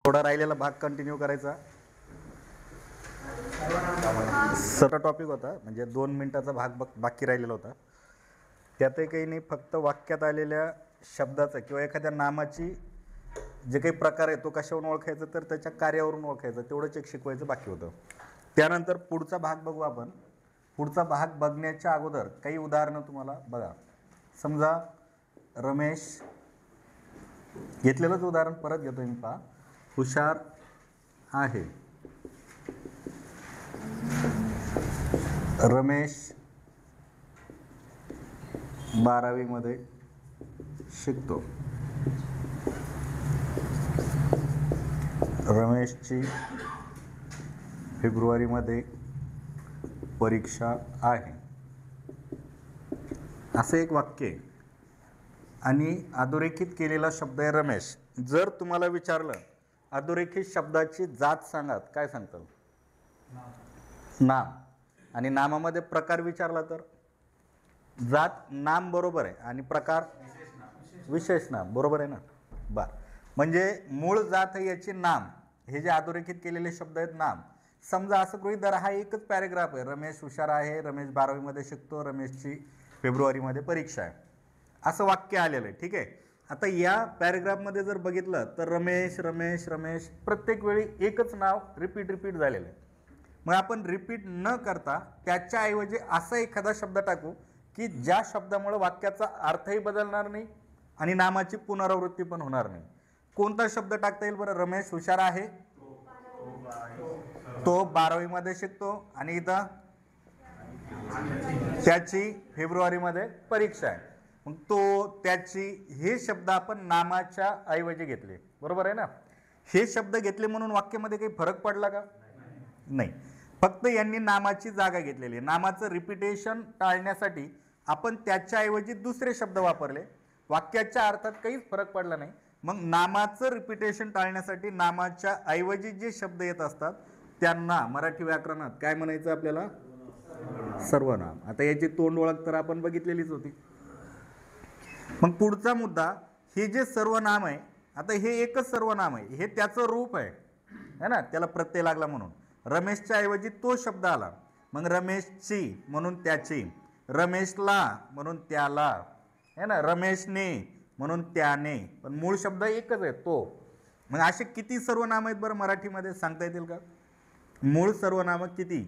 थोडा राहिलेला भाग कंटिन्यू करायचा. सरळ टॉपिक होता, म्हणजे 2 मिनिटाचा भाग बाकी राहिलेला होता. त्यातही काही नाही, फक्त वाक्यात आलेल्या शब्दाचं किंवा एखाद्या नामाची जे काही प्रकार आहे तो कशावरून ओळखायचं, तर त्याच्या कार्यावरून ओळखायचं, तेवढंच एक शिकवायचं बाकी होतं. त्यानंतर पुढचा भाग बघू आपण. पुढचा भाग बघण्याच्या अगोदर काही उदाहरणं तुम्हाला बघा. समजा रमेश, घेतलेलंच उदाहरण परत घेतो मी, पहा. हुशार आहे. रमेश 12वी मध्ये शिकतो. रमेशची फेब्रुवारीमध्ये परीक्षा आहे. असं एक वाक्य आहे आणि अधोरेखित केलेला शब्द आहे रमेश. जर तुम्हाला विचारलं अधोरेखित शब्दाची जात सांगा, काय सांगताल? नाम. आणि नामामध्ये प्रकार विचारला तर जात नाम बरोबर आहे आणि प्रकार विशेष नाम बरोबर आहे ना. बरं, म्हणजे मूळ जात आहे याची नाम. हे जे अधोरेखित केलेले शब्द आहेत नाम. समजा असं गृहीत धरा हा एकच पॅरेग्राफ आहे. रमेश हुशार आहे, रमेश 12वी मध्ये शिकतो, रमेशची फेब्रुवारीमध्ये परीक्षा आहे, असं वाक्य आलेलं आहे. ठीक आहे. आता या पॅरेग्राफमध्ये जर बघितलं तर रमेश रमेश रमेश प्रत्येक वेळी एकच नाव रिपीट झालेलं आहे. मग आपण रिपीट न करता त्याच्याऐवजी असा एखादा शब्द टाकू की ज्या शब्दामुळे वाक्याचा अर्थही बदलणार नाही आणि नामाची पुनरावृत्ती पण होणार नाही. कोणता शब्द टाकता येईल बरं? रमेश हुशार आहे, तो 12वी मध्ये शिकतो आणि इथं त्याची फेब्रुवारीमध्ये परीक्षा आहे. मग तो, त्याची हे शब्द आपण नामाच्या ऐवजी घेतले, बरोबर आहे ना. हे शब्द घेतले म्हणून वाक्यामध्ये काही फरक पडला का? नाही, फक्त यांनी नामाची जागा घेतलेली आहे. नामाचं रिपिटेशन टाळण्यासाठी आपण त्याच्याऐवजी दुसरे शब्द वापरले. वाक्याच्या अर्थात काहीच फरक पडला नाही. मग नामाचं रिपिटेशन टाळण्यासाठी नामाच्या ऐवजी जे शब्द येत असतात त्यांना मराठी व्याकरणात काय म्हणायचं आपल्याला? सर्वनाम. आता याची तोंड ओळख तर आपण बघितलेलीच होती. मग पुढचा मुद्दा, हे जे सर्वनाम आहे, आता हे एकच सर्वनाम आहे, हे त्याचं रूप आहे ना, त्याला प्रत्यय लागला म्हणून. रमेशच्या ऐवजी तो शब्द आला, मग रमेशची म्हणून त्याची, रमेशला म्हणून त्याला, है ना, रमेशने म्हणून त्याने, पण मूळ शब्द एकच आहे, तो. मग असे किती सर्वनाम आहेत बरं मराठीमध्ये, सांगता येतील का? मूळ सर्वनाम किती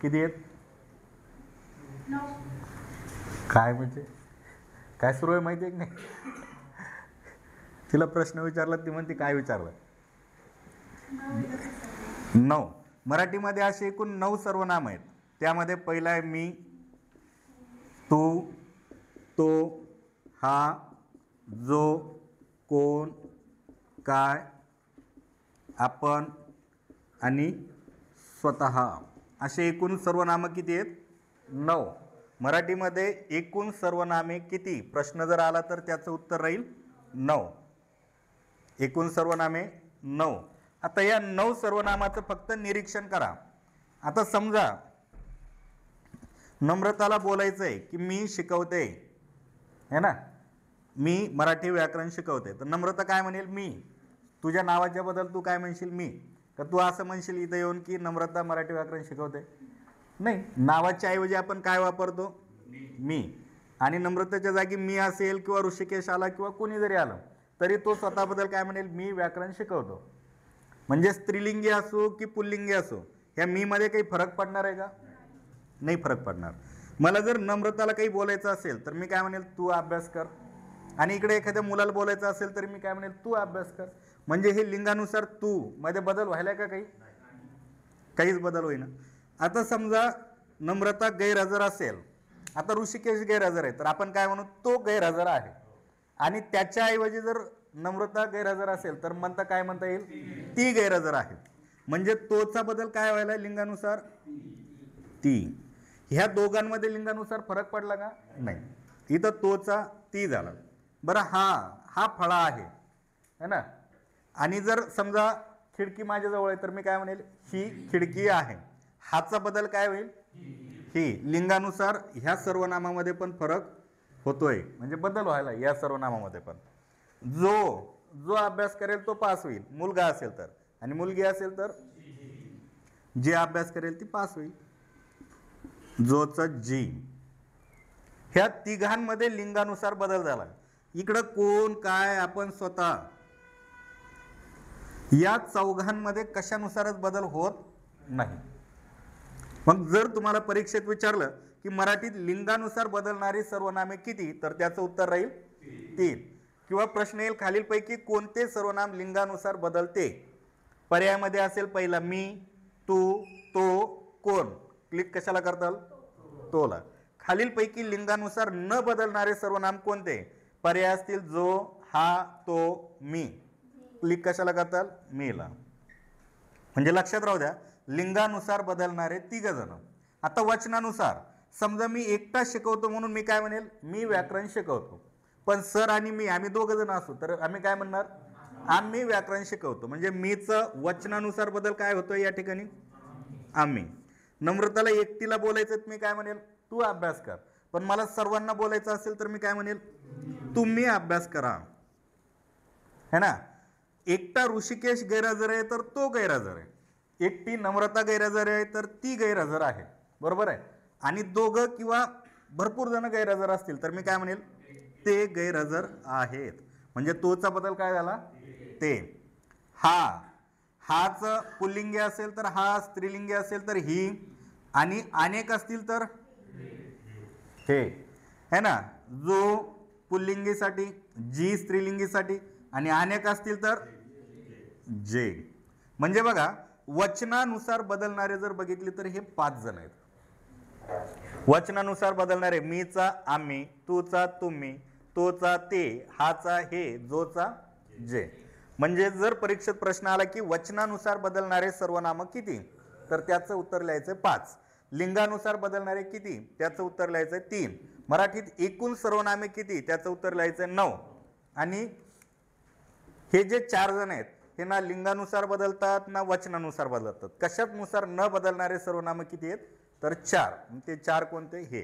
आहेत? काय म्हणजे काय सुरू आहे माहिती आहे की नाही? तिला प्रश्न विचारला, ती म्हणते काय विचारलं? 9. मराठीमध्ये असे एकूण 9 सर्वनाम आहेत. त्यामध्ये पहिला आहे मी, तू, तो, हा, जो, कोण, काय, आपण आणि स्वतः. असे एकूण सर्वनाम किती आहेत? 9. मराठीमध्ये एकूण सर्वनामे किती? प्रश्न जर आला तर त्याचं उत्तर राहील 9. एकूण सर्वनामे 9. आता या 9 सर्वनामाचं फक्त निरीक्षण करा. आता समजा नम्रताला बोलायचं आहे की मी शिकवते, है ना, मी मराठी व्याकरण शिकवते, तर नम्रता काय म्हणेल? मी. तुझ्या नावाच्या बद्दल तू काय म्हणशील? मी. का तू असं म्हणशील इथं येऊन की नम्रता मराठी व्याकरण शिकवते? नाही, नावाच्या ऐवजी आपण काय वापरतो? मी. आणि नम्रतेच्या जागी मी असेल किंवा ऋषिकेश आला किंवा कोणी जरी आलं तरी तो स्वतःबद्दल काय म्हणेल? मी व्याकरण शिकवतो. म्हणजे स्त्रीलिंगी असो की पुल्लिंगी असो, ह्या मी मध्ये काही फरक पडणार आहे का? नाही फरक पडणार. मला जर नम्रताला काही बोलायचं असेल तर मी काय म्हणेल? तू अभ्यास कर. आणि इकडे एखाद्या मुलाला बोलायचं असेल तर मी काय म्हणेल? तू अभ्यास कर. म्हणजे हे लिंगानुसार तू मध्ये बदल व्हायला का? काहीच बदल होईना. आता समजा नम्रता गैरहजर असेल, आता ऋषिकेश गैरहजर आहे, तर आपण काय म्हणू? तो गैरहजर आहे. आणि त्याच्याऐवजी जर नम्रता गैरहजर असेल तर काय म्हणता येईल? ती गैरहजर आहे. म्हणजे तोचा बदल काय व्हायला लिंगानुसार? ती. ह्या दोघांमध्ये लिंगानुसार फरक पडला का? नाही. इथं तोचा ती झाला. बरं, हा फळा आहे, है ना. आणि जर समजा खिडकी माझ्याजवळ आहे तर मी काय म्हणेल? ही खिडकी आहे. हाचा बदल काय होईल? ही. लिंगानुसार ह्या सर्वनामामध्ये पण फरक होतोय, म्हणजे बदल व्हायला या सर्वनामामध्ये पण. जो जो अभ्यास करेल तो पास होईल, मुलगा असेल तर, आणि मुलगी असेल तर जे अभ्यास करेल ती पास होईल. जोचा जी. ह्या तिघांमध्ये लिंगानुसार बदल झाला. इकडं कोण काय आपण स्वतः, या चौघांमध्ये कशानुसारच बदल होत नाही. मग जर तुम्हाला परीक्षेत विचारलं की मराठीत लिंगानुसार बदलणारी सर्वनामे किती, तर त्याचं उत्तर राहील 3. किंवा प्रश्न येईल खालीलपैकी कोणते सर्वनाम लिंगानुसार बदलते. पर्यायामध्ये असेल पहिला मी, तू, तो, कोण. क्लिक कशाला करताल, तोला. खालीलपैकी लिंगानुसार न बदलणारे सर्वनाम कोणते. पर्याय असतील जो, हा, तो, मी. क्लिक कशाला करताल, मीला. म्हणजे लक्षात राहू द्या, लिंगानुसार बदलणारे 3 जण. आता वचनानुसार, समजा मी एकटा शिकवतो म्हणून मी काय म्हणेल, मी व्याकरण शिकवतो. पण सर आणि मी आम्ही 2 जण असू तर आम्ही काय म्हणणार, आम्ही व्याकरण शिकवतो. म्हणजे मीचं वचनानुसार बदल काय होतो या ठिकाणी, आम्ही. नम्रताला एकटीला बोलायचं मी काय म्हणेल, तू अभ्यास कर. पण मला सर्वांना बोलायचं असेल तर मी काय म्हणेल, तुम्ही अभ्यास करा, है ना. एकटा ऋषिकेश गैरहजर आहे तर तो गैरहजर आहे. एकटी नम्रता गैरहजर आहे तर ती गैरहजर आहे, बरोबर आहे. आणि 2 किंवा भरपूर जण गैरहजर असतील तर मी काय म्हणेल, ते गैरहजर आहेत. म्हणजे तोचा बदल काय झाला, ते. हा, हाच पुल्लिंगी असेल तर हा, स्त्रीलिंगी असेल तर ही, आणि अनेक असतील तर हे, है ना. जो पुल्लिंगीसाठी, जी स्त्रीलिंगीसाठी, आणि अनेक असतील तर जे. म्हणजे बघा, वचनानुसार बदलणारे जर बघितले तर हे 5 जण आहेत. वचनानुसार बदलणारे मीचा आम्ही, तूचा तुम्ही, तोचा ते, हाचा हे, जोचा जे. म्हणजे जर परीक्षेत प्रश्न आला की वचनानुसार बदलणारे सर्वनाम किती, तर त्याचं उत्तर लिहायचं 5. लिंगानुसार बदलणारे किती, त्याचं उत्तर लिहायचं 3. मराठीत एकूण सर्वनामे किती, त्याचं उत्तर लिहायचं 9. आणि हे जे 4 जण आहेत हे ना लिंगानुसार बदलतात ना वचनानुसार बदलतात. कशानुसार न बदलणारे सर्वनाम किती आहेत, तर 4. ते 4 कोणते, हे.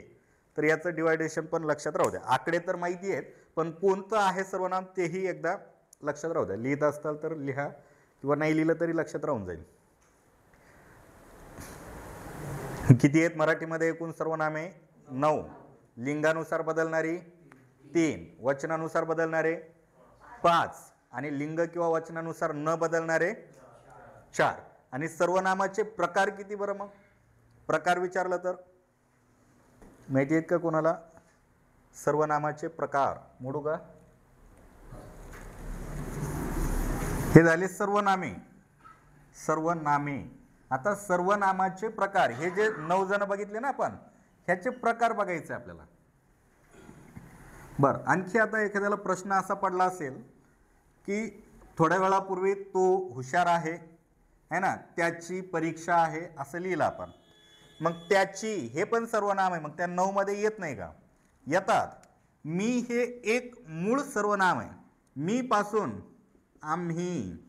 तर याचं डिवायडेशन पण लक्षात राहू द्या. आकडे तर माहिती आहेत, पण कोणतं आहे सर्वनाम तेही एकदा लक्षात राहू द्या. लिहित असताल तर लिहा, किंवा नाही लिहिलं तरी लक्षात राहून जाईल. किती आहेत मराठीमध्ये एकूण सर्वनामे, 9. लिंगानुसार बदलणारी 3, वचनानुसार बदलणारे 5, आणि लिंग किंवा वचनानुसार न बदलणारे 4. आणि सर्वनामाचे प्रकार किती बरं. मग प्रकार विचारलं तर माहिती आहेत का कोणाला, सर्वनामाचे प्रकार मोडू का. हे झाले सर्वनामे. सर्वनामे. आता सर्वनामाचे प्रकार, हे जे 9 जण बघितले ना आपण, ह्याचे प्रकार बघायचे आपल्याला. बरं, आणखी आता एखाद्याला प्रश्न असा पडला असेल की थोड्या वेळापूर्वी तो हुशार आहे, है ना, त्याची परीक्षा आहे असं लिहिलं आपण. मग त्याची हे पण सर्वनाम आहे, मग त्या 9 मध्ये येत नाही का, येतात. मी हे एक मूळ सर्वनाम आहे. मी पासून आम्ही,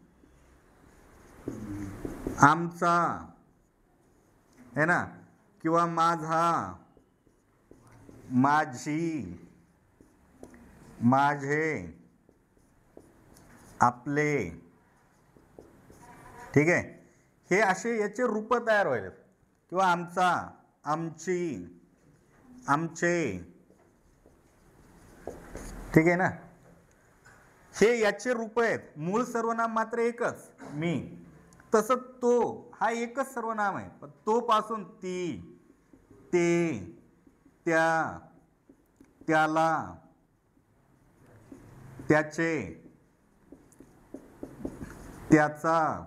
आमचा, है ना, किंवा माझा, माझी, माझे, आपले. ठीक आहे. हे असे याचे रूप तयार व्हायलेत. किंवा आमचा, आमची, आमचे. ठीक आहे ना. हे याचे रूप आहेत. मूळ सर्वनाम मात्र एकच, मी. तसं तो हा एकच सर्वनाम आहे, पण तो पासून ती, ते, त्या, त्याला, त्याचे, त्याचा,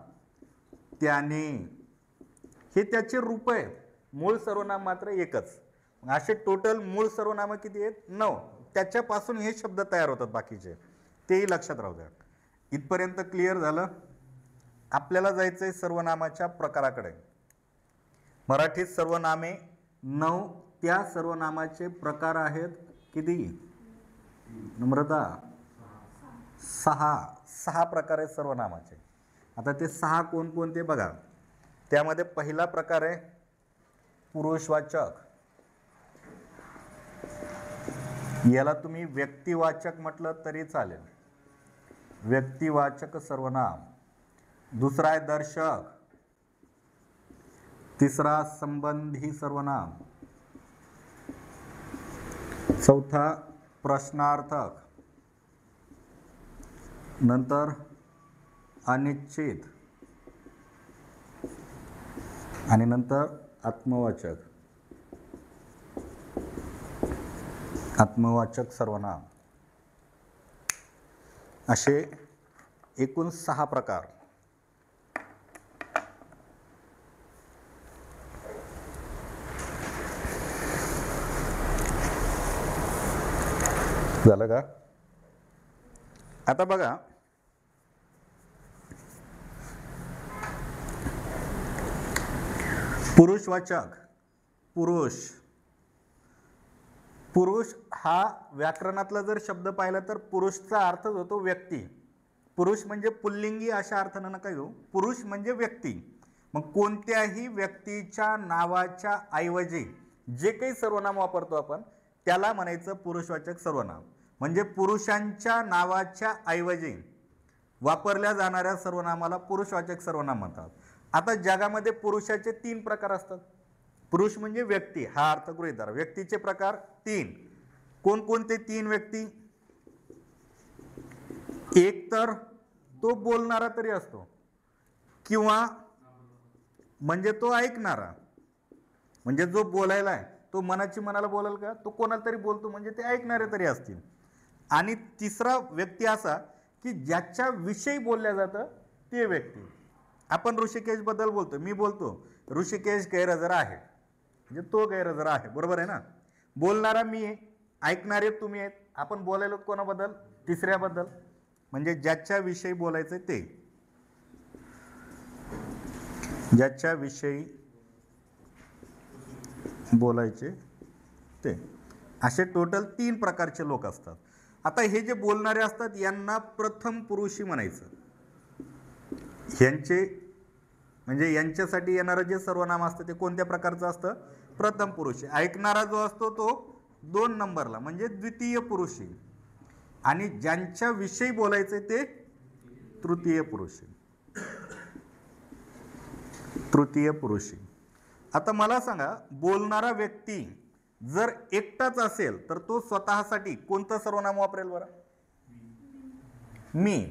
त्याने. हे त्याचे रूप आहेत. मूळ सर्वनाम मात्र एकच. असे टोटल मूळ सर्वनाम किती आहेत, 9. त्याच्यापासून हे शब्द तयार होतात बाकीचे, तेही लक्षात राहू द्या. इथपर्यंत क्लिअर झालं. आपल्याला जायचंय सर्वनामाच्या प्रकाराकडे. मराठीत सर्वनामे 9. त्या सर्वनामाचे प्रकार आहेत किती नम्रता, 6 प्रकार आहेत सर्वनामाचे. आता ते 6 कोणकोणते बघा. त्यामध्ये पहिला प्रकार आहे पुरुषवाचक. याला तुम्ही व्यक्तिवाचक म्हटलं तरी चालेल. व्यक्तिवाचक सर्वनाम, दुसरा आहे दर्शक, तिसरा संबंधी सर्वनाम, चौथा प्रश्नार्थक, नंतर अनिश्चित आणि नंतर आत्मवाचक सर्वनाम. असे एकूण 6 प्रकार. झालं का? आता बघा, पुरुषवाचक, पुरुष हा व्याकरणातला जर शब्द पाहिला तर पुरुषचा अर्थ होतो व्यक्ती. पुरुष म्हणजे पुल्लिंगी अशा अर्थानं नका घेऊ. पुरुष म्हणजे व्यक्ती. मग कोणत्याही व्यक्तीच्या नावाच्या ऐवजी जे काही सर्वनाम वापरतो आपण त्याला म्हणायचं पुरुषवाचक सर्वनाम. म्हणजे पुरुषांच्या नावाच्या ऐवजी वापरल्या जाणाऱ्या सर्वनामाला पुरुषवाचक सर्वनाम म्हणतात. आता जगामध्ये पुरुषाचे 3 प्रकार असतात. पुरुष म्हणजे व्यक्ती हा अर्थ गृहीत धरा. व्यक्तीचे प्रकार 3. कोणकोणते 3 व्यक्ती? एक तर तो बोलणारा तरी असतो, किंवा म्हणजे तो ऐकणारा, म्हणजे जो बोलायला आहे तो मनाची मनाला बोलाल का? तो कोणाला तरी बोलतो म्हणजे ते ऐकणारे तरी असतील. आणि तिसरा व्यक्ती असा की ज्याच्या विषयी बोलल्या जातं ते व्यक्ती. आपण ऋषिकेश बद्दल बोलतो, मी बोलतो ऋषिकेश गैरहजर आहे, म्हणजे तो गैरहजर आहे, बरोबर आहे ना? बोलणारा मी आहे, ऐकणारे तुम्ही आहेत. आपण बोलायलो कोणाबद्दल? तिसऱ्याबद्दल. म्हणजे ज्याच्या विषयी बोलायचं ते, ज्याच्या विषयी बोलायचे ते. असे टोटल 3 प्रकारचे लोक असतात. आता हे जे बोलणारे असतात यांना प्रथम पुरुषी म्हणायचं. ह्यांचे म्हणजे यांच्यासाठी येणारं जे सर्वनाम असतं ते कोणत्या प्रकारचं असतं? प्रथम पुरुषी. ऐकणारा जो असतो तो 2 नंबरला म्हणजे द्वितीय पुरुषी. आणि ज्यांच्या विषयी बोलायचे ते तृतीय पुरुषी. तृतीय पुरुषी. आता मला सांगा, बोलणारा व्यक्ती जर एकटाच असेल तर तो स्वतःसाठी कोणतं सर्वनाम वापरेल बरं? मी,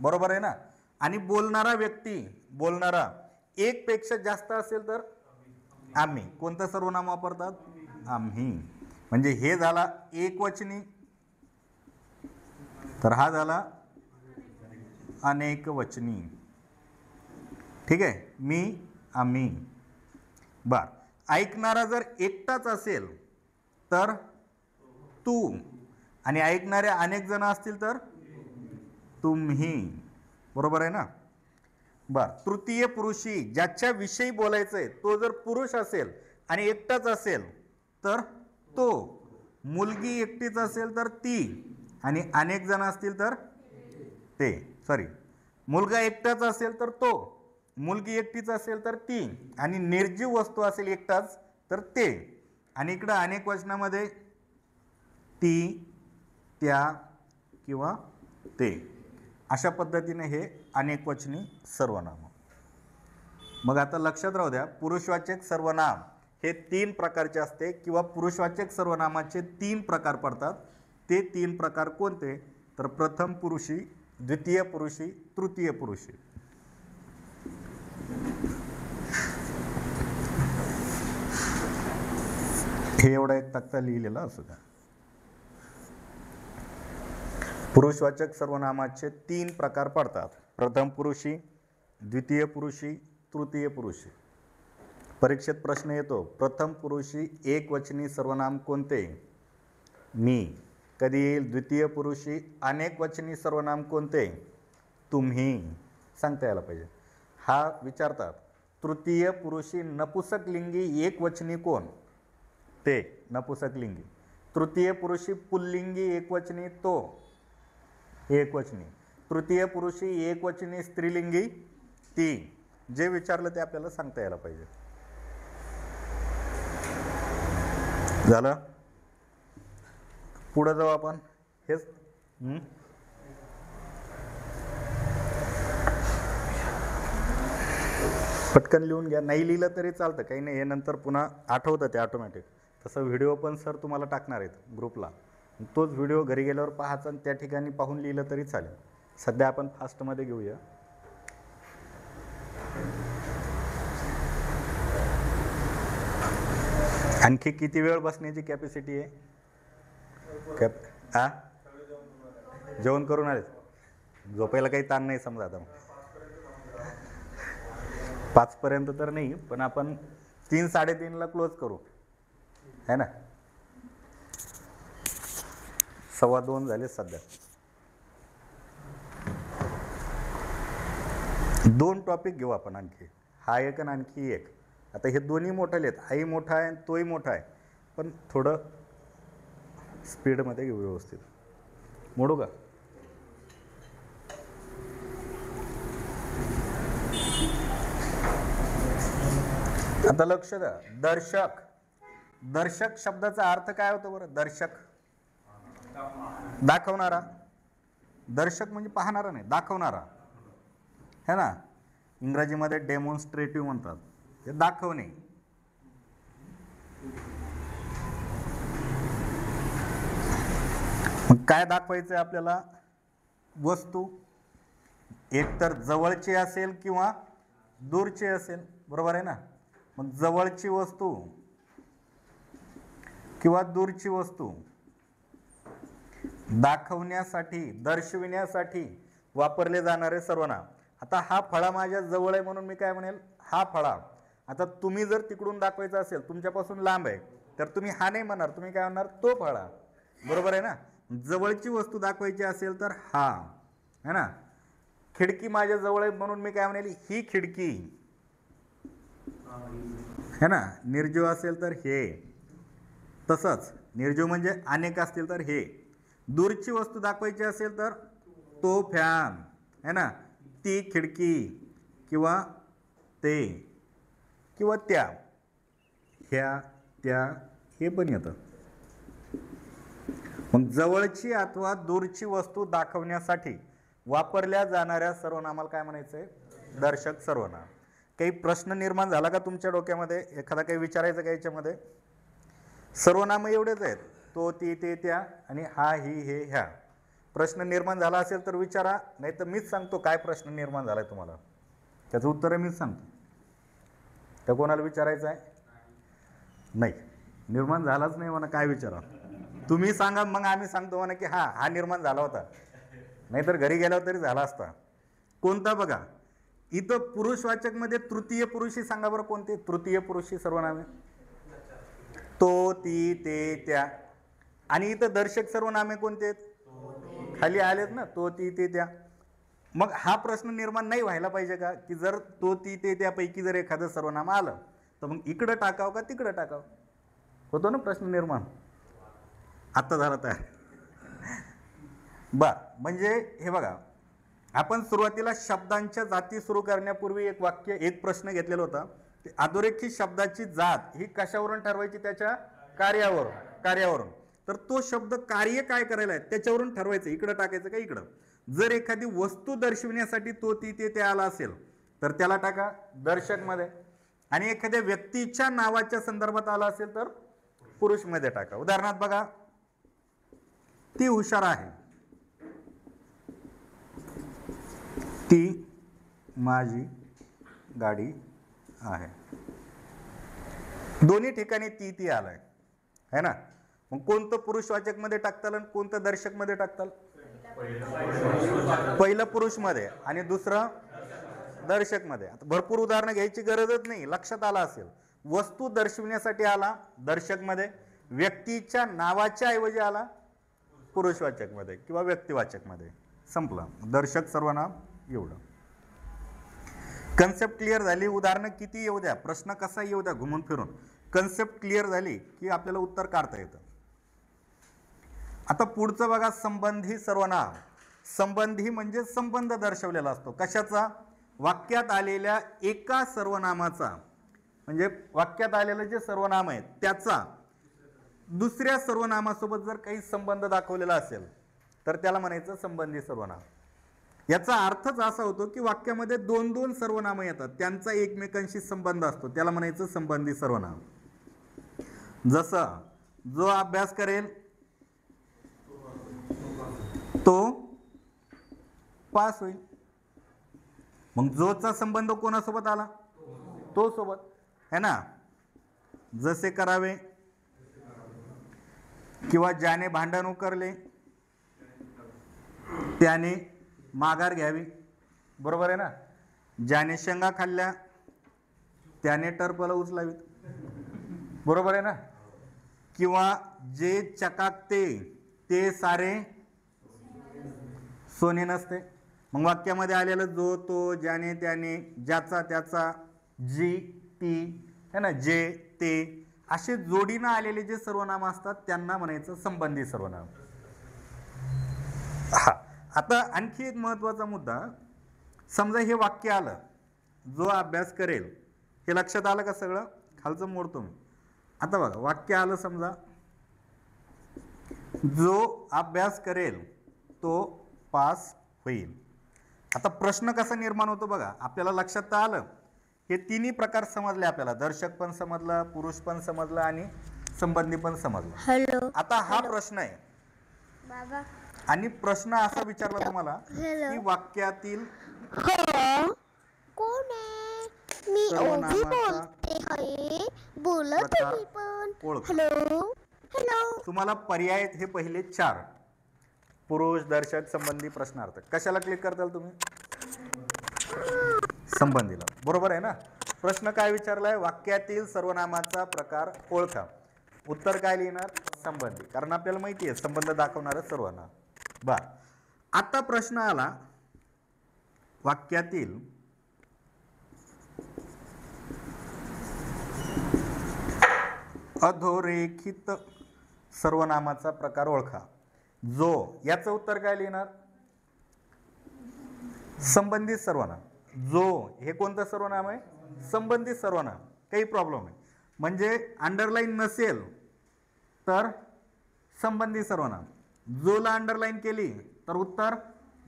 बरोबर आहे ना? आणि बोलणारा व्यक्ती, बोलणारा एक पेक्षा जास्त असेल तर आम्ही कोणतं सर्वनाम वापरतात? आम्ही. म्हणजे हे झाला एकवचनी, तर हा झाला अनेकवचनी. ठीक आहे? मी, आम्ही. बर, ऐकणारा जर एकटाच असेल तर तू, आणि ऐकणारे अनेक जण असतील तर तुम्ही, बरोबर आहे ना? बर, तृतीय पुरुषी ज्याच्या विषयी बोलायचंय तो जर पुरुष असेल आणि एकटाच असेल तर तो, मुलगी एकटीच असेल तर ती, आणि अनेक जण असतील तर ते. सॉरी, मुलगा एकटाच असेल तर तो, मुलगी एकटीच असेल तर ती, आणि निर्जीव वस्तू असेल एकटाच तर ते. आणि इकडं अनेक वचनामध्ये ती, त्या किंवा ते. अशा पद्धतीने हे अनेकवचनी सर्वनाम. मग आता लक्षात राहू द्या, पुरुषवाचक सर्वनाम हे 3 प्रकारचे असते, किंवा पुरुषवाचक सर्वनामाचे 3 प्रकार पडतात. ते 3 प्रकार कोणते? तर प्रथम पुरुषी, द्वितीय पुरुषी, तृतीय पुरुषी. हे एवढा एक तक्ता लिहिलेला असू द्या. पुरुषवाचक सर्वनामाचे 3 प्रकार पडतात. प्रथम पुरुषी, द्वितीय पुरुषी, तृतीय पुरुषी. परीक्षेत प्रश्न येतो, प्रथम पुरुषी एकवचनी सर्वनाम कोणते? मी. कधी येईल? द्वितीय पुरुषी अनेकवचनी सर्वनाम कोणते? तुम्ही. सांगता यायला पाहिजे. हा विचारतात. तृतीय पुरुषी नपुसकलिंगी एकवचनी कोण? ते नपुसकलिंगी. तृतीय पुरुषी पुल्लिंगी एकवचनी तो, एकवचनी. तृतीय पुरुषी एकवचनी स्त्रीलिंगी ती. जे विचारलं ते आपल्याला सांगता यायला पाहिजे. झालं? पुढे जाऊ आपण. हेच पटकन लिहून घ्या, नाही लिहिलं तरी चालतं, काही नाही, हे नंतर पुन्हा आठवतं ते ऑटोमॅटिक. तसं व्हिडिओ पण सर तुम्हाला टाकणार आहेत ग्रुपला, तोच व्हिडिओ घरी गेल्यावर पाहायचा आणि त्या ठिकाणी पाहून लिहिलं तरी चालेल. सध्या आपण फास्टमध्ये घेऊया. आणखी किती वेळ बसण्याची कॅपॅसिटी आहे? जेवण करून आले, झोपायला काही ताण नाही समजा. आता 5 पर्यंत तर नाही, पण आपण 3-3:30ला क्लोज करू, है ना. 1:15 झाले सध्या. 2 टॉपिक घेऊ आपण आणखी, हा एक आणि आणखी एक. आता हे दोन्ही मोठाले आहेत, हाही मोठा आहे तोही मोठा आहे, पण थोडं स्पीडमध्ये घेऊ व्यवस्थित. मोडू का? आता लक्ष द्या. दर्शक, दर्शक शब्दाचा अर्थ काय होतो बरं? दर्शक दाखवणारा, दर्शक म्हणजे पाहणारा नाही, दाखवणारा, है ना. इंग्रजीमध्ये डेमॉन्स्ट्रेटिव्ह म्हणतात, ते दाखवणे. मग काय दाखवायचं आहे आपल्याला? वस्तू एकतर जवळची असेल किंवा दूरची असेल, बरोबर आहे ना. मग जवळची वस्तू किंवा दूरची वस्तू दाखवण्यासाठी, दर्शविण्यासाठी वापरले जाणारे सर्वनाम. आता हा फळा माझ्या जवळ आहे म्हणून मी काय म्हणेल? हा फळा. आता तुम्ही जर तिकडून दाखवायचं असेल, तुमच्यापासून लांब आहे, तर तुम्ही हा नाही म्हणणार, तुम्ही काय म्हणणार? तो फळा, बरोबर आहे ना. जवळची वस्तू दाखवायची असेल तर हा, है ना. खिडकी माझ्या जवळ आहे म्हणून मी काय म्हणेल? ही खिडकी, है ना. निर्जीव असेल तर हे, तसंच निर्जीव म्हणजे अनेक असतील तर हे. दूरची वस्तू दाखवायची असेल तर तो फॅन, है ना, ती खिडकी किंवा ते किंवा त्या, ह्या त्या, हे पण येतं. मग जवळची अथवा दूरची वस्तू दाखवण्यासाठी वापरल्या जाणाऱ्या सर्वनामाला काय म्हणायचंय? दर्शक सर्वनाम. काही प्रश्न निर्माण झाला का तुमच्या डोक्यामध्ये? एखादा काही विचारायचं का याच्यामध्ये? सर्वनाम एवढेच आहेत, तो, ती, ते, त्या आणि हा, ही, हे, ह्या. प्रश्न निर्माण झाला असेल तर विचारा, नाही तर मीच सांगतो काय प्रश्न निर्माण झालाय तुम्हाला, त्याचं उत्तर मीच सांगतो. तर कोणाला विचारायचं आहे? नाही, निर्माण झालाच नाही म्हणा, काय विचारा तुम्ही सांगा, मग आम्ही सांगतो म्हणा की हा निर्माण झाला होता, नाहीतर घरी गेल्यावर तरी झाला असता. कोणता बघा, इथं पुरुषवाचक मध्ये तृतीय पुरुषी सांगा बरं, कोणते तृतीय पुरुषी सर्वनामे? तो, ती, ते, त्या. आणि इथं दर्शक सर्वनामे कोणते आहेत? खाली आलेत ना, तो, ती, ते, त्या. मग हा प्रश्न निर्माण नाही व्हायला पाहिजे का, की जर तो, ती, ते, त्यापैकी जर एखादं सर्वनाम आलं तर मग इकडं टाकावं का तिकडं टाकावं? होतो ना प्रश्न निर्माण. आता झाला तयार. बर, म्हणजे हे बघा, आपण सुरुवातीला शब्दांच्या जाती सुरू करण्यापूर्वी एक प्रश्न घेतलेला होता. अधोरेखित शब्दाची जात ही कशावरून ठरवायची? त्याच्या कार्यावरून. तर तो शब्द कार्य काय करायला आहे त्याच्यावरून ठरवायचं, इकडं टाकायचं का इकडं. जर एखादी वस्तू दर्शविण्यासाठी तो, ती, ते आला असेल तर त्याला टाका दर्शक मध्ये, आणि एखाद्या व्यक्तीच्या नावाच्या संदर्भात आला असेल तर पुरुष मध्ये टाका. उदाहरणार्थ बघा, ती हुशार आहे, ती माझी गाडी आहे. दोन्ही ठिकाणी ती आलाय, है ना. मग कोणतं पुरुषवाचक मध्ये टाकताल आणि कोणतं दर्शक मध्ये टाकताल? पहिलं पुरुष मध्ये आणि दुसरं दर्शक मध्ये. आता भरपूर उदाहरणं घ्यायची गरजच नाही, लक्षात आला असेल. वस्तू दर्शविण्यासाठी आला दर्शक मध्ये, व्यक्तीच्या नावाच्या ऐवजी आला पुरुषवाचक मध्ये किंवा व्यक्तिवाचक मध्ये. संपलं दर्शक सर्वनाम. एवढं कन्सेप्ट क्लिअर झाली. उदाहरणं किती येऊ द्या, प्रश्न कसा येऊ द्या, घुमून फिरून कन्सेप्ट क्लिअर झाली की आपल्याला उत्तर काढता येतं. आता पुढचं बघा, संबंधी सर्वनाम. संबंधी म्हणजे संबंध दर्शवलेला असतो. कशाचा? वाक्यात आलेल्या एका सर्वनामाचा, म्हणजे वाक्यात आलेलं जे सर्वनाम आहे त्याचा दुसऱ्या सर्वनामासोबत जर काही संबंध दाखवलेला असेल तर त्याला म्हणायचं संबंधी सर्वनाम. याचा अर्थच असा होतो की वाक्यामध्ये दोन दोन सर्वनामं येतात, त्यांचा एकमेकांशी संबंध असतो, त्याला म्हणायचं संबंधी सर्वनाम. जसं जो अभ्यास करेल तो पास होईल. मग जोचा संबंध कोणासोबत आला? तो सोबत है ना. जसे करावे किंवा ज्याने भांडण उकरले त्याने माघार घ्यावी, बरोबर आहे ना. ज्याने शेंगा खाल्ल्या त्याने टरफलं उचलावीत, बरोबर आहे ना. किंवा जे चकाकते ते सारे सोने नसते. मग वाक्यामध्ये आलेलं जो, तो, ज्याने, त्याने, ज्याचा, त्याचा, जी, ती है ना, जे, ते असे जोडीनं आलेले जे सर्वनाम असतात त्यांना म्हणायचं संबंधी सर्वनाम. हा, आता आणखी एक महत्वाचा मुद्दा, समजा हे वाक्य आलं जो अभ्यास करेल, हे लक्षात आलं का सगळं? खालचं मोडतो मी. आता बघा वाक्य आलं समजा जो अभ्यास करेल तो पास होईल. आता प्रश्न कसा निर्माण होतो बघा, आपल्याला लक्षात तर आलं, हे तिन्ही प्रकार समजले आपल्याला, दर्शक पण समजलं, पुरुष पण समजलं आणि संबंधी पण समजलं. आता हा प्रश्न आहे बाबा, आणि प्रश्न असा विचारला तुम्हाला की वाक्यातील कोण आहे? मी ओवी बोलते आहे. बोलत आहे पण. Hello hello. तुम्हाला पर्याय हे पहिले 4, पुरुष, दर्शक, संबंधी, प्रश्नार्थक. कशाला क्लिक करताल तुम्ही? संबंधीला, बरोबर आहे ना. प्रश्न काय विचारलाय? वाक्यातील सर्वनामाचा प्रकार ओळखा. उत्तर काय लिहिणार? संबंधी, कारण आपल्याला माहिती आहे संबंध दाखवणारं सर्वनाम. बर, आता प्रश्न आला वाक्यातील अधोरेखित सर्वनामाचा प्रकार ओळखा. जो, याचं उत्तर काय लिहिणार? संबंधित सर्वनाम. जो हे कोणतं सर्वनाम आहे? संबंधित सर्वनाम. काही प्रॉब्लेम नाही. म्हणजे अंडरलाईन नसेल तर संबंधित सर्वनाम, जोला अंडरलाईन केली तर उत्तर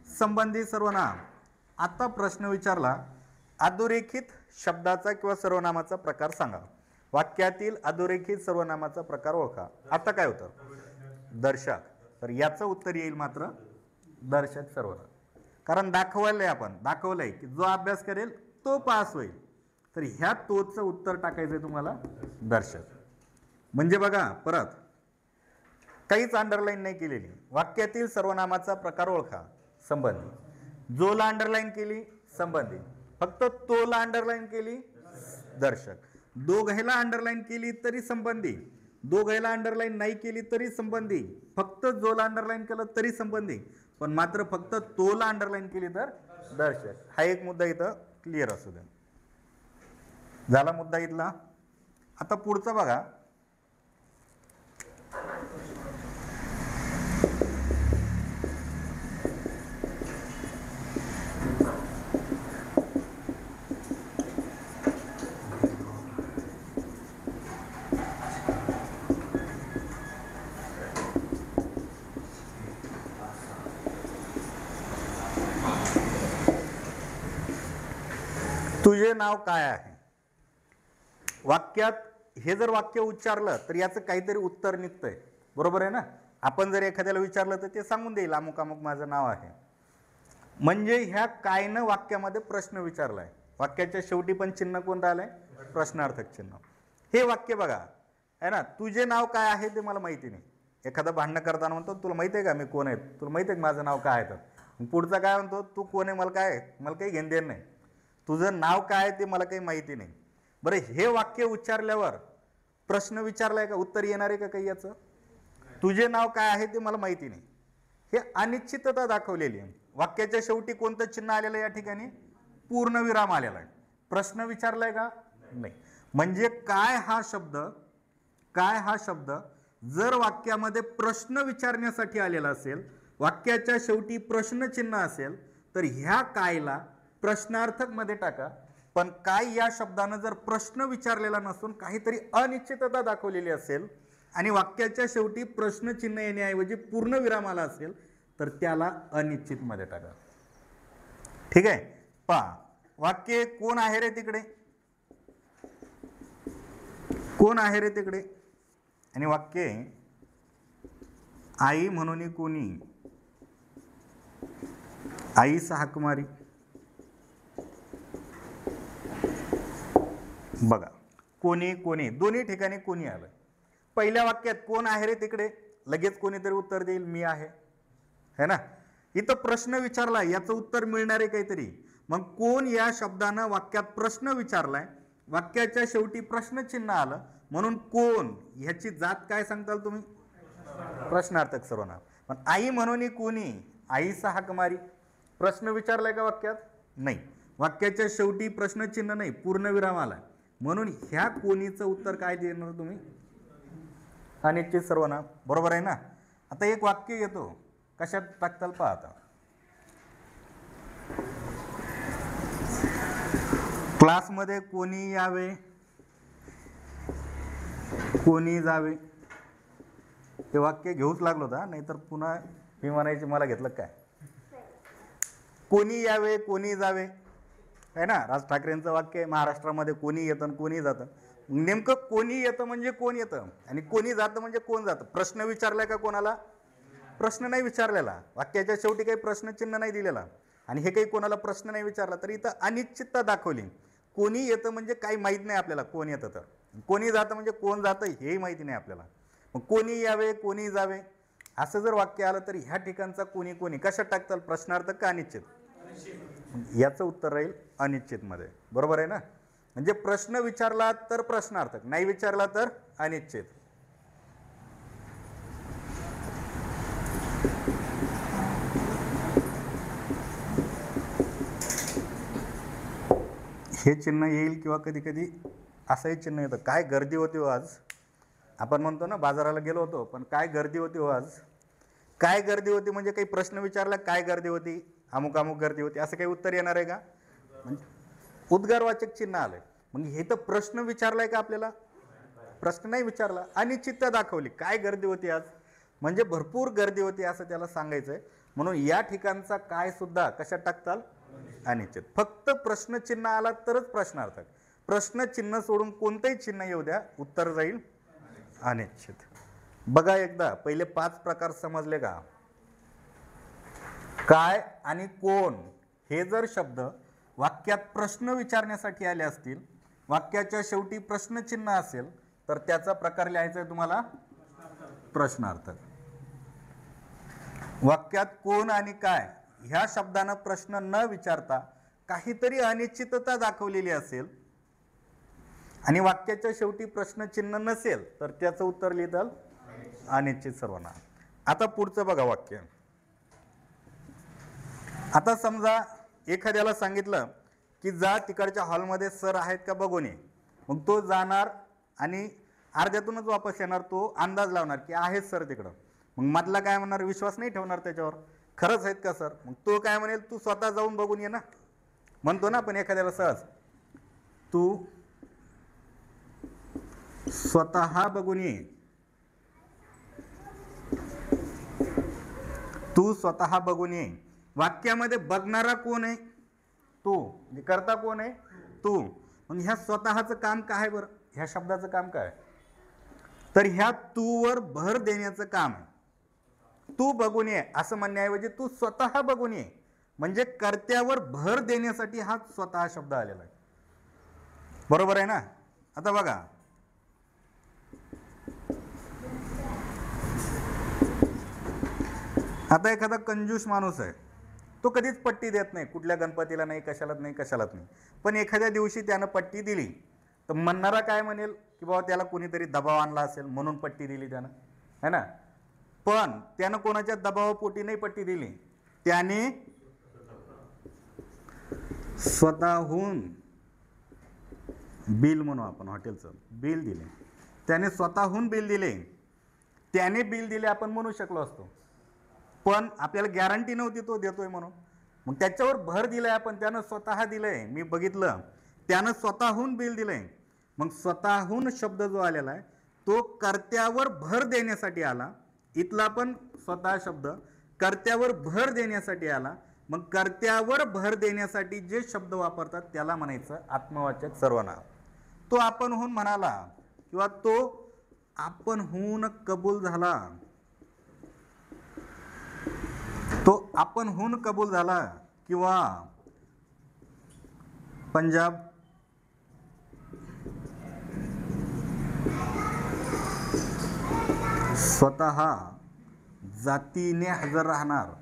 संबंधित सर्वनाम. आता प्रश्न विचारला अधोरेखित शब्दाचा किंवा सर्वनामाचा प्रकार सांगा. वाक्यातील अधोरेखित सर्वनामाचा प्रकार ओळखा. आता काय होतं? दर्शक. तर याचं उत्तर येईल मात्र दर्शक सर्वनाम, कारण दाखवलंय, आपण दाखवलंय की जो अभ्यास करेल तो पास होईल. तर ह्या तोचं उत्तर टाकायचंय तुम्हाला दर्शक. म्हणजे बघा परत, काहीच अंडरलाईन नाही केलेली. वाक्यातील सर्वनामाचा प्रकार ओळखा, संबंधी. जोला अंडरलाईन केली संबंधी, फक्त तोला अंडरलाईन केली दर्शक, दोघायला अंडरलाईन केली तरी संबंधी, दोघायला अंडरलाईन नाही केली तरी संबंधी, फक्त जोला अंडरलाईन केलं तरी संबंधी, पण मात्र फक्त तोला अंडरलाईन केली तर दर्शक. हा एक मुद्दा इथं क्लिअर असू द्या. झाला मुद्दा इथला. आता पुढचा बघा, तुझे नाव काय आहे? वाक्यात हे जर वाक्य उच्चारलं तर याचं काहीतरी उत्तर निघतंय, बरोबर आहे ना. आपण जर एखाद्याला विचारलं तर ते सांगून देईल अमुक अमुक माझं नाव आहे. म्हणजे ह्या कायनं वाक्यामध्ये प्रश्न विचारलाय. वाक्याच्या शेवटी पण चिन्ह कोणतं आलंय? प्रश्नार्थक चिन्ह. हे वाक्य बघा आहे ना, तुझे नाव काय आहे ते मला माहिती नाही. एखादं भांडणं करताना म्हणतो तुला माहिती आहे का मी कोण आहे, तुला माहिती आहे का माझं नाव काय आहे. तर पुढचा काय म्हणतो, तू कोण आहे, मला काय, मला काही घेणं देणं नाही, तुझं नाव काय ते मला काही माहिती नाही. बरं, हे वाक्य उच्चारल्यावर प्रश्न विचारलाय का, उत्तर येणार आहे का काही याचं? तुझे नाव काय आहे ते मला माहिती नाही, हे अनिश्चितता दाखवलेली आहे. वाक्याच्या शेवटी कोणतं चिन्ह आलेलं आहे या ठिकाणी? पूर्णविराम आलेला आहे. प्रश्न विचारलाय का? नाही. म्हणजे काय हा शब्द जर वाक्यामध्ये प्रश्न विचारण्यासाठी आलेला असेल, वाक्याच्या शेवटी प्रश्नचिन्ह असेल, तर ह्या कायला प्रश्नार्थक मध्ये टाका. पण काय या शब्दानं जर प्रश्न विचारलेला नसून काहीतरी अनिश्चितता दाखवलेली असेल आणि वाक्याच्या शेवटी प्रश्नचिन्ह येण्याऐवजी पूर्णविराम आला असेल तर त्याला अनिश्चित मध्ये टाका. ठीक आहे. पहा वाक्य, कोण आहे रे तिकडे, कोण आहे रे तिकडे, आणि वाक्य आई म्हणून कोणी, आईस हाक मारी. बघा कोणी कोणी दोन्ही ठिकाणी कोणी आलं. पहिल्या वाक्यात कोण आहे रे तिकडे, लगेच कोणीतरी उत्तर देईल मी आहे, है ना. इथं प्रश्न विचारला, याचं उत्तर मिळणार आहे काहीतरी. मग कोण या शब्दानं वाक्यात प्रश्न विचारलाय, वाक्याच्या शेवटी प्रश्नचिन्ह आलं, म्हणून कोण ह्याची जात काय सांगताल तुम्ही, प्रश्नार्थक सर्वनाम. पण आई म्हणून कोणी, आईचा हाक मारी, प्रश्न विचारलाय का वाक्यात, नाही. वाक्याच्या शेवटी प्रश्नचिन्ह नाही, पूर्णविराम आला, म्हणून ह्या कोणीचं उत्तर काय देणार तुम्ही, अनिश्चित सर्वनाम. बरोबर आहे ना. आता एक वाक्य येतो, कशात टाकताल पहा. आता क्लासमध्ये कोणी यावे, कोणी जावे, ते वाक्य घेऊच लागलो होता, नाहीतर पुन्हा मी म्हणायचे मला घेतलं काय. कोणी यावे कोणी जावे आहे ना, राज ठाकरेंचं वाक्य आहे, महाराष्ट्रामध्ये कोणी येतं आणि कोणी जातं. नेमकं कोणी येतं म्हणजे कोण येतं आणि कोणी जातं म्हणजे कोण जातं. प्रश्न विचारलाय का कोणाला, प्रश्न नाही विचारलेला, वाक्याच्या शेवटी काही प्रश्नचिन्ह नाही दिलेला, आणि हे काही कोणाला प्रश्न नाही विचारला, तर इथं अनिश्चितता दाखवली. कोणी येतं म्हणजे काही माहीत नाही आपल्याला कोण येतं, तर कोणी जातं म्हणजे कोण जातं हेही माहिती नाही आपल्याला. मग कोणी यावे कोणी जावे असं जर वाक्य आलं तर ह्या ठिकाणचा कोणी कोणी कशात टाकताल, प्रश्नार्थक का अनिश्चित, याचं उत्तर राहील अनिश्चित मध्ये. बरोबर आहे ना. म्हणजे प्रश्न विचारला तर प्रश्नार्थक, नाही विचारला तर अनिश्चित. हे चिन्ह येईल किंवा कधी कधी असंही चिन्ह येतं. काय गर्दी होती हो आज, आपण म्हणतो ना बाजाराला गेलो होतो, पण काय गर्दी होती हो आज. काय गर्दी होती म्हणजे काही प्रश्न विचारला, काय गर्दी होती, अमुक अमुक गर्दी होती, असं काही उत्तर येणार आहे का, म्हणजे उद्गारवाचक चिन्ह आलंय. मग हे तर प्रश्न विचारलाय का आपल्याला, प्रश्न नाही विचारला, अनिश्चितता दाखवली. काय गर्दी होती आज म्हणजे भरपूर गर्दी होती असं त्याला सांगायचंय, म्हणून या ठिकाणचा काय सुद्धा कशात टाकताल, अनिश्चित. फक्त प्रश्नचिन्ह आला तरच प्रश्नार्थक, प्रश्नचिन्ह सोडून कोणतेही चिन्ह येऊ द्या, उत्तर जाईल अनिश्चित. बघा एकदा पहिले 5 प्रकार समजले का. काय आणि कोण हे जर शब्द वाक्यात प्रश्न विचारण्यासाठी आले असतील, वाक्याच्या शेवटी प्रश्नचिन्ह असेल, तर त्याचा प्रकार लिहायचा आहे तुम्हाला प्रश्नार्थक. वाक्यात कोण आणि काय ह्या शब्दानं प्रश्न न विचारता काहीतरी अनिश्चितता दाखवलेली असेल आणि वाक्याच्या शेवटी प्रश्नचिन्ह नसेल, तर त्याचं उत्तर लिहिताल अनिश्चित सर्वनाम. आता पुढचं बघा वाक्य. आता समजा एखाद्याला सांगितलं की जा तिकडच्या हॉलमध्ये सर आहेत का बघून ये. मग तो जाणार आणि अर्ध्यातूनच वापस येणार, तो अंदाज लावणार की आहेत सर तिकडं. मग मधला काय म्हणणार, विश्वास नाही ठेवणार त्याच्यावर, खरंच आहेत का सर. मग तो काय म्हणेल, तू स्वतः जाऊन बघून ये ना, म्हणतो ना आपण एखाद्याला सहज, तू स्वतः बघून ये, तू स्वतः बघून ये. वाक्यामध्ये बघणारा कोण आहे, तू, म्हणजे करता कोण आहे, तू. मग ह्या स्वतःचं काम काय बरं, ह्या शब्दाचं काम काय, तर ह्या तू वर भर देण्याचं काम आहे. तू बघून ये असं म्हणण्याऐवजी तू स्वतः बघून ये, म्हणजे कर्त्यावर भर देण्यासाठी हा स्वतः शब्द आलेला आहे. बरोबर आहे ना. आता बघा, आता एखादा कंजूस माणूस आहे, तो कधीच पट्टी देत नाही, कुठल्या गणपतीला नाही, कशालाच नाही, कशालाच नाही. पण एखाद्या दिवशी त्यानं पट्टी दिली तर म्हणणारा काय म्हणेल की बाबा त्याला कोणीतरी दबाव आणला असेल म्हणून पट्टी दिली त्यानं, है ना. पण त्यानं कोणाच्या दबावापोटी नाही पट्टी दिली, त्याने स्वतःहून बिल म्हणू आपण हॉटेलचं बिल दिले, त्याने स्वतःहून बिल दिले, त्याने बिल दिले आपण म्हणू शकलो असतो, पण आपल्याला गॅरंटी नव्हती तो देतोय म्हणून. मग त्याच्यावर भर दिलाय आपण, त्यानं स्वतः दिलंय, मी बघितलं, त्यानं स्वतःहून बिल दिलंय. मग स्वतःहून शब्द जो आलेला आहे तो कर्त्यावर भर देण्यासाठी आला. इथला पण स्वतः शब्द कर्त्यावर भर देण्यासाठी आला, मग कर्त्यावर भर देण्यासाठी जे शब्द वापरतात त्याला म्हणायचं आत्मवाचक सर्वनाम. तो आपणहून म्हणाला किंवा तो आपणहून कबूल झाला, तो आपणहून कबूल झाला किंवा पंजाब स्वतः जातीने हजर राहणार.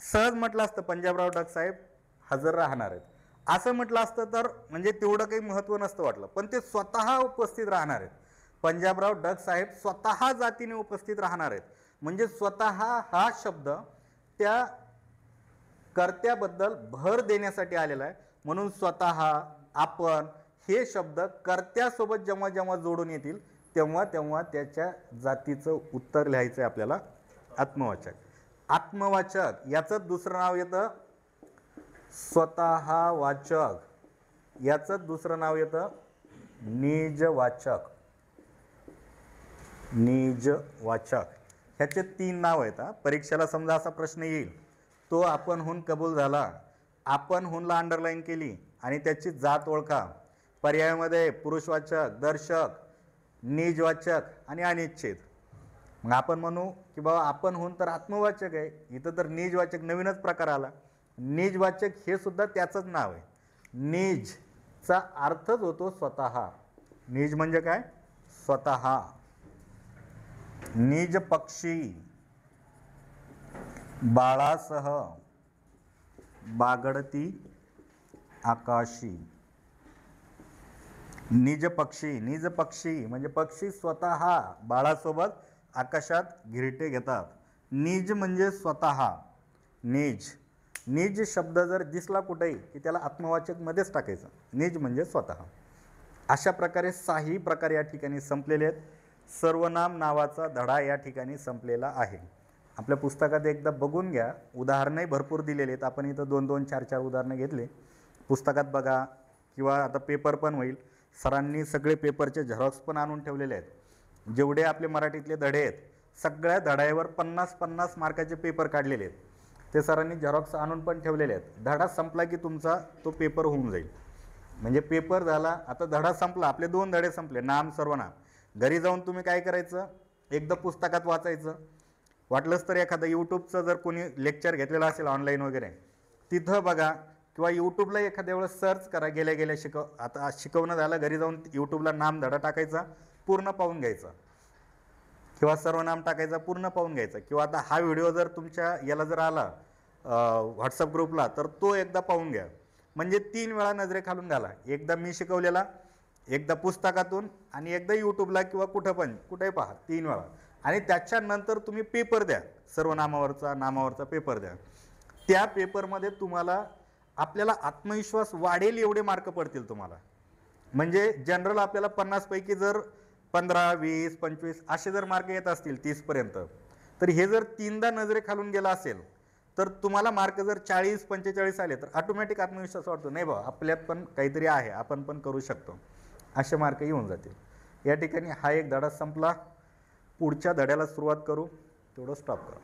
सहज म्हटलं असतं पंजाबराव डग साहेब हजर राहणार आहेत, असं म्हटलं असतं तर म्हणजे तेवढं काही महत्त्व नसतं वाटलं, पण ते स्वतः उपस्थित राहणार आहेत. पंजाबराव डग साहेब स्वतः जातीने उपस्थित राहणार आहेत म्हणजे स्वतः हा शब्द त्या कर्त्याबद्दल भर देण्यासाठी आलेला आहे. म्हणून स्वतः, आपण हे शब्द कर्त्यासोबत जेव्हा जेव्हा जोडून येतील तेव्हा तेव्हा त्याच्या जातीचं उत्तर लिहायचं आहे आपल्याला आत्मवाचक. आत्मवाचक याचं दुसरं नाव येतं स्वतःवाचक, याचं दुसरं नाव येतं निजवाचक. निजवाचक ह्याचे 3 नाव आहेत. परीक्षेला समजा असा प्रश्न येईल, तो आपणहून कबूल झाला, आपणहूनला अंडरलाईन केली आणि त्याची जात ओळखा. पर्यायामध्ये पुरुषवाचक, दर्शक, निजवाचक आणि अनिश्चित. मग आपण म्हणू की बाबा आपणहून तर आत्मवाचक आहे, इथं तर निजवाचक नवीनच प्रकार आला. निजवाचक हे सुद्धा त्याचंच नाव आहे. निजचा अर्थच होतो स्वतः. निज म्हणजे काय? स्वतः. निज पक्षी, बाळासह, बागडती आकाशी. निज पक्षी, निज पक्षी म्हणजे पक्षी स्वतः बाळासोबत आकाशात घिरटे घेतात. निज म्हणजे स्वतः. निज, निज शब्द जर दिसला कुठेही की त्याला आत्मवाचक मध्येच टाकायचं. निज म्हणजे स्वतः. अशा प्रकारे 6 प्रकार या ठिकाणी संपलेले आहेत. सर्वनाम नावाचा धडा या ठिकाणी संपलेला आहे. आपल्या पुस्तकात एकदा बघून घ्या, उदाहरणंही भरपूर दिलेले आहेत. आपण इथं 2-2, 4-4 उदाहरणं घेतले. पुस्तकात बघा किंवा आता पेपर पण होईल. सरांनी सगळे पेपरचे झेरॉक्स पण आणून ठेवलेले आहेत. जेवढे आपले मराठीतले धडे आहेत सगळ्या धड्यावर 50-50 मार्काचे पेपर काढलेले आहेत. ते सरांनी झेरॉक्स आणून पण ठेवलेले आहेत. धडा संपला की तुमचा तो पेपर होऊन जाईल. म्हणजे पेपर झाला, आता धडा संपला, आपले 2 धडे संपले, नाम सर्वनाम. घरी जाऊन तुम्ही काय करायचं, एकदा पुस्तकात वाचायचं. वाटलंच तर एखादं यूट्यूबचं जर कोणी लेक्चर घेतलेलं असेल ऑनलाईन वगैरे, तिथं बघा किंवा यूट्यूबला एखाद्या वेळेस सर्च करा. गेल्या गेल्या आता शिकवणं झालं, घरी जाऊन यूट्यूबला नाम धडा टाकायचा, पूर्ण पाहून घ्यायचा. किंवा सर्वनाम टाकायचा, पूर्ण पाहून घ्यायचा. किंवा आता हा व्हिडिओ जर तुमच्या याला जर आला व्हॉट्सअप ग्रुपला तर तो एकदा पाहून घ्या. म्हणजे 3 वेळा नजरे खालून घाला. एकदा मी शिकवलेला, एकदा पुस्तकातून आणि एकदा यूट्यूबला किंवा कुठेही पहा 3 वेळा. आणि त्याच्यानंतर तुम्ही पेपर द्या, सर्वनामावरचा नामावरचा पेपर द्या. त्या पेपरमध्ये तुम्हाला आपल्याला आत्मविश्वास वाढेल एवढे मार्क पडतील तुम्हाला. म्हणजे जनरल आपल्याला 50 पैकी जर 15, 20, 25 असे जर मार्क येत असतील 30 पर्यंत, तर हे जर 3दा नजरे खालून गेला असेल तर तुम्हाला मार्क जर 40-45 आले तर ऑटोमॅटिक आत्मविश्वास वाढतो. नाही बा, आपल्यात पण काहीतरी आहे, आपण पण करू शकतो, असे मार्क येऊन जातील. या ठिकाणी हा एक धडा संपला. पुढच्या धड्याला सुरुवात करू. तेवढं स्टॉप करा.